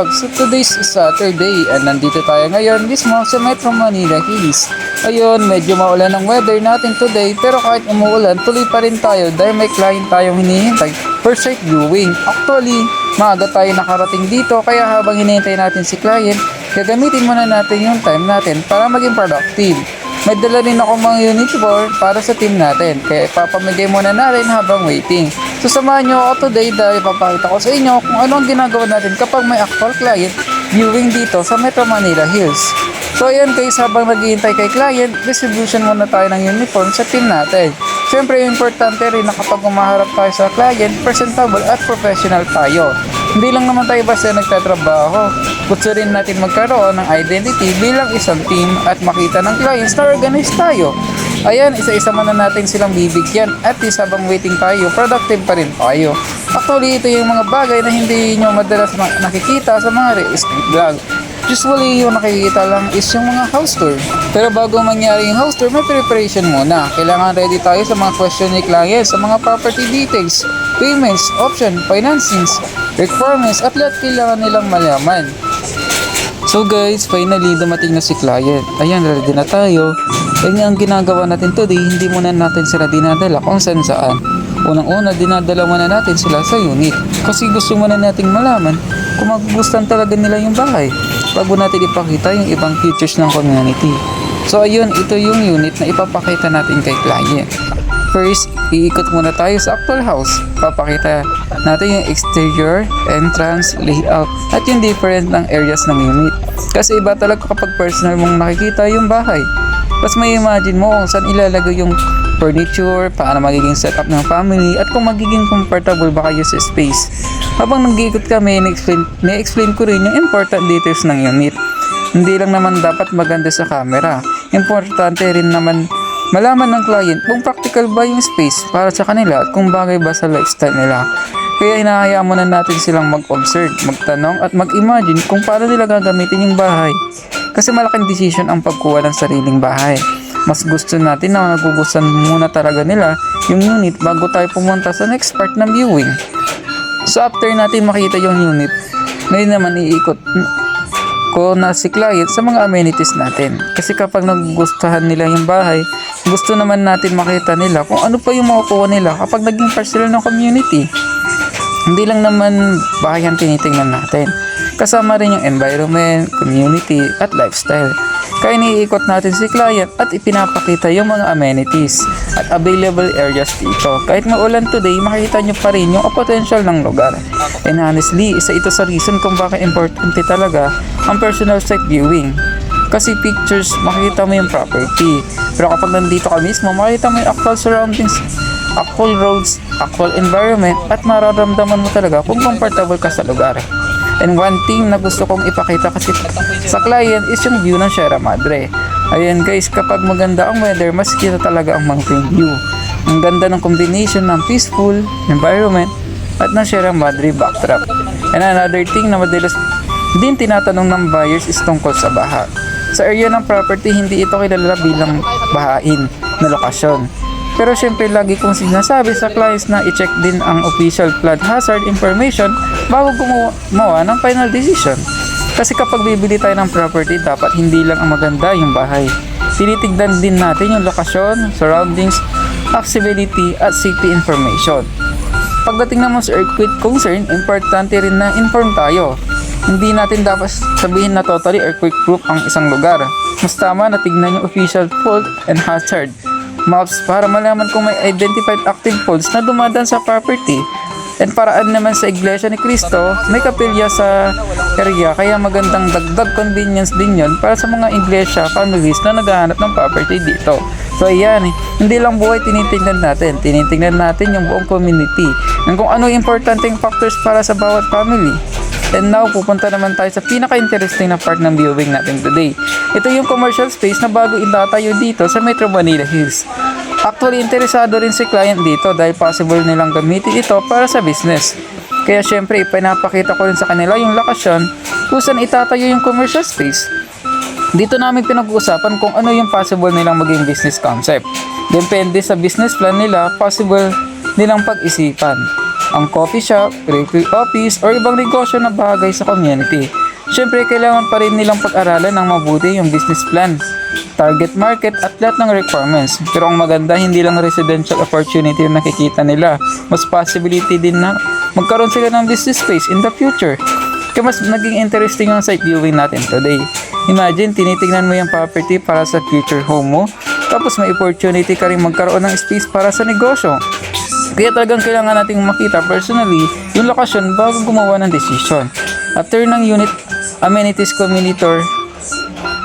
So today's Saturday and nandito tayo ngayon mismo sa Metro Manila Hills. Ayun, medyo maulan ang weather natin today pero kahit umuulan, tuloy pa rin tayo dahil may client tayong hinihintay for site viewing. Actually, maaga tayo nakarating dito kaya habang hinihintay natin si client, gagamitin muna natin yung time natin para maging productive. May dala rin ako mga unit board para sa team natin kaya ipapamigay muna na rin habang waiting. So samahan nyo ako today dahil papakita ko sa inyo kung ano ang ginagawa natin kapag may actual client viewing dito sa Metro Manila Hills. So ayan guys, habang naghihintay kay client, distribution muna tayo ng uniform sa team natin. Siyempre importante rin na kapag umaharap tayo sa client, presentable at professional tayo. Hindi lang naman tayo basta nagtatrabaho. Gusto rin natin magkaroon ng identity bilang isang team at makita ng clients na organized tayo. Ayan, isa-isa muna natin silang bibigyan at least habang waiting tayo, productive pa rin tayo. Actually, ito yung mga bagay na hindi nyo madalas nakikita sa mga real estate vlog. Usually, yung nakikita lang is yung mga house tour. Pero bago mangyari yung house tour, may preparation muna. Kailangan ready tayo sa mga question ni client, sa mga property details, payments, option, financings, requirements, at lahat kailangan nilang malaman. So guys, finally dumating na si client. Ayan, ready na tayo. Ayan ang ginagawa natin today, hindi muna natin sila dinadala kung saan saan. Unang-una, dinadala muna natin sila sa unit. Kasi gusto muna nating malaman kung magugustuhan talaga nila yung bahay bago natin ipakita yung ibang features ng community. So ayun, ito yung unit na ipapakita natin kay client. First, iikot muna tayo sa actual house. Papakita natin yung exterior, entrance, layout, at yung different ng areas ng unit. Kasi iba talaga kapag personal mong nakikita yung bahay. Tapos may imagine mo kung saan ilalagay yung furniture, paano magiging setup ng family, at kung magiging comfortable ba kayo sa space. Habang nag-iikot kami, ni-explain ko rin yung important details ng unit. Hindi lang naman dapat maganda sa camera. Importante rin naman malaman ng client kung practical ba yung space para sa kanila at kung bagay ba sa lifestyle nila. Kaya hinahayaan muna natin silang mag-observe, magtanong at mag-imagine kung paano nila gagamitin yung bahay. Kasi malaking decision ang pagkuha ng sariling bahay. Mas gusto natin na nagugustuhan muna talaga nila yung unit bago tayo pumunta sa next part ng viewing. So after natin makita yung unit, ngayon naman iikot ko na si client sa mga amenities natin. Kasi kapag nagugustuhan nila yung bahay, gusto naman natin makita nila kung ano pa yung makukuha nila kapag naging part sila ng community. Hindi lang naman bahay ang tinitingnan natin. Kasama rin yung environment, community, at lifestyle. Kaya iniikot natin si client at ipinapakita yung mga amenities at available areas dito. Kahit maulan today, makikita nyo pa rin yung potential ng lugar. And honestly, isa ito sa reason kung bakit importante talaga ang personal site viewing. Kasi pictures, makikita mo yung property. Pero kapag nandito ka mismo, makikita mo yung actual surroundings, actual roads, actual environment, at mararamdaman mo talaga kung comfortable ka sa lugar. And one thing na gusto kong ipakita kasi sa client is yung view ng Sierra Madre. Ayan guys, kapag maganda ang weather, mas kita talaga ang mountain view. Ang ganda ng combination ng peaceful environment at ng Sierra Madre backdrop. And another thing na madalas din tinatanong ng buyers is tungkol sa baha. Sa area ng property, hindi ito kilala bilang bahain na lokasyon. Pero syempre lagi kong sinasabi sa clients na i-check din ang official flood hazard information bago gumawa ng final decision. Kasi kapag bibili tayo ng property, dapat hindi lang ang maganda yung bahay. Tinitignan din natin yung lokasyon, surroundings, accessibility at safety information. Pagdating naman sa earthquake concern, importante rin na inform tayo. Hindi natin dapat sabihin na totally earthquake proof ang isang lugar. Mas tama na tignan yung official fault and hazard maps para malaman kung may identified active faults na dumadaan sa property. And paraan naman sa Iglesia ni Cristo, may kapilya sa area kaya magandang dagdag convenience din yon para sa mga iglesia families na naghahanap ng property dito. So ayan, hindi lang buhay tinitingnan natin yung buong community and kung ano importanteng factors para sa bawat family. And now, pupunta naman tayo sa pinaka-interesting na part ng viewing natin today. Ito yung commercial space na bago itatayo dito sa Metro Manila Hills. Actually, interesado rin si client dito dahil possible nilang gamitin ito para sa business. Kaya syempre, ipinapakita ko rin sa kanila yung lokasyon kung saan itatayo yung commercial space. Dito namin pinag-uusapan kung ano yung possible nilang maging business concept. Depende sa business plan nila, possible nilang pag-isipan. ang coffee shop, electric office, or ibang negosyo na bagay sa community. Siyempre, kailangan pa rin nilang pag-aralan ng mabuti yung business plan, target market at lahat ng requirements. Pero ang maganda, hindi lang residential opportunity yung nakikita nila. Mas possibility din na magkaroon sila ng business space in the future. Kaya mas naging interesting yung site viewing natin today. Imagine, tinitingnan mo yung property para sa future home mo, tapos may opportunity ka rin magkaroon ng space para sa negosyo. Kaya talagang kailangan nating makita personally yung lokasyon bago gumawa ng decision. After ng unit, amenities, communitor,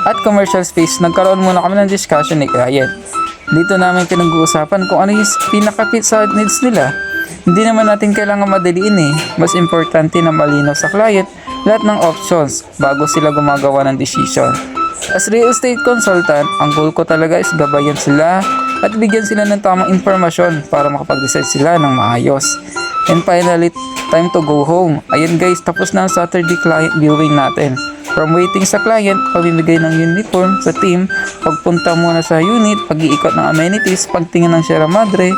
at commercial space, nagkaroon muna kami ng discussion ni client. Dito namin pinag-uusapan kung ano yung pinakapit sa needs nila. Hindi naman natin kailangan madaliin eh. Mas importante na malinaw sa client lahat ng options bago sila gumagawa ng decision. As real estate consultant, ang goal ko talaga is gabayan sila at bigyan sila ng tamang informasyon para makapag-decide sila ng maayos. And finally, time to go home. Ayan guys, tapos na ang Saturday client viewing natin. From waiting sa client, pamimigay ng uniform sa team, pagpunta muna sa unit, pag-iikot ng amenities, pagtingin ng Sierra Madre,